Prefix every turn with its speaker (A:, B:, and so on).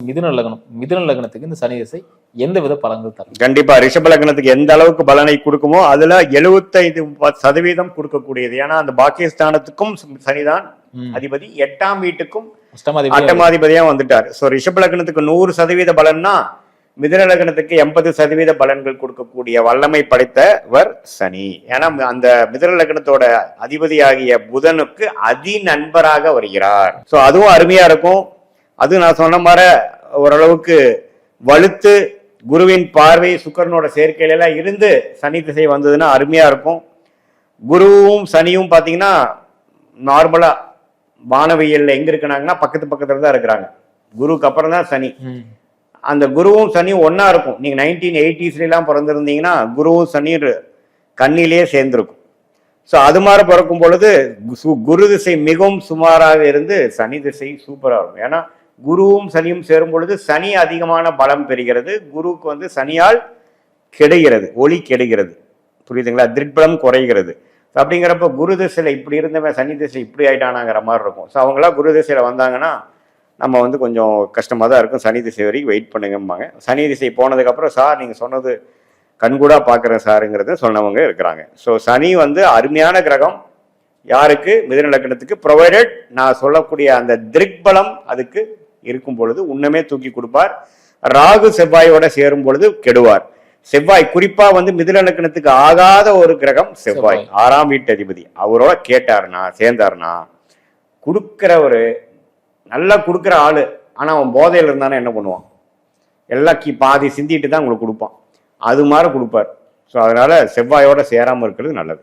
A: மிதுன லக்னம், மிதுன லக்னத்துக்கு இந்த சனி திசை எந்த வித பலன்கள் தரும்?
B: கண்டிப்பா ரிஷப லக்னத்துக்கு எந்த அளவுக்கு பலனை கொடுக்குமோ அதுல 75% கொடுக்கக்கூடியது. ஏன்னா அந்த பாக்கியஸ்தானத்துக்கும் சனிதான் அதிபதி, 8ஆம் வீட்டுக்கும் அட்டமாதிபதியா வந்துட்டார். சோ ரிஷப லக்னத்துக்கு 100% பலன்னா மிதுன லக்னத்துக்கு 80% பலன்கள் கொடுக்கக்கூடிய வல்லமை படைத்தவர் சனி. ஏன்னா அந்த மிதுன லக்னத்தோட அதிபதியாகிய புதனுக்கு அதி நண்பராக வருகிறார். சோ அதுவும் அருமையா இருக்கும். அது நான் சொன்ன மாதிரி ஓரளவுக்கு வலுத்து குருவின் பார்வை சுக்கிரனோட சேர்க்கையில எல்லாம் இருந்து சனி திசை வந்ததுன்னா அருமையா இருக்கும். குருவும் சனியும் பாத்தீங்கன்னா நார்மலா வானவியல்ல எங்க இருக்கிறாங்கன்னா பக்கத்துல தான் இருக்கிறாங்க. குருவுக்கு அப்புறம் தான் சனி. அந்த குருவும் சனியும் ஒன்னா இருக்கும். நீங்க 1980s எல்லாம் பிறந்திருந்தீங்கன்னா குருவும் சனியும் கண்ணிலேயே சேர்ந்திருக்கும். ஸோ அது மாதிரி பிறக்கும் பொழுது குரு திசை மிகவும் சுமாராக இருந்து சனி திசை சூப்பரா இருக்கும். ஏன்னா குருவும் சனியும் சேரும் பொழுது சனி அதிகமான பலம் பெறுகிறது. குருவுக்கு சனியால் கெடுகிறது, ஒளி கெடுகிறது. புரியுதுங்களா? திருப்பலம் குறைகிறது. அப்படிங்கிறப்ப குரு திசையில இப்படி இருந்தவன் சனி திசை இப்படி ஆயிட்டானாங்கிற மாதிரி இருக்கும். ஸோ அவங்களாம் குரு திசையில வந்தாங்கன்னா நம்ம கொஞ்சம் கஷ்டமா தான் இருக்கும். சனி திசை வரைக்கும் வெயிட் பண்ணுங்கம்பாங்க. சனி திசை போனதுக்கு அப்புறம் சார் நீங்க சொன்னது கண்கூடா பாக்குறேன் சாருங்கிறத சொன்னவங்க இருக்கிறாங்க. ஸோ சனி அருமையான கிரகம். யாருக்கு? மிதுன லக்னத்துக்கு. ப்ரொவைடட் நான் சொல்லக்கூடிய அந்த திருக்பலம் அதுக்கு இருக்கும் பொழுது உன்னமே தூக்கி கொடுப்பார். ராகு செவ்வாயோட சேரும் பொழுது கெடுவார். செவ்வாய் குறிப்பா மிதுன லக்னத்துக்கு ஆகாத ஒரு கிரகம் செவ்வாய், 6ஆம் வீட்டு அதிபதி. அவரோட கேட்டாருனா சேர்ந்தாருனா கொடுக்கிற ஒரு நல்லா கொடுக்குற ஆளு. ஆனா அவன் போதையில இருந்தானே என்ன பண்ணுவான்? எல்லாம் பாதி சிந்திட்டு தான் உங்களுக்கு கொடுப்பான். அது மாதிரி கொடுப்பார். ஸோ அதனால செவ்வாயோட சேராம இருக்கிறது நல்லது.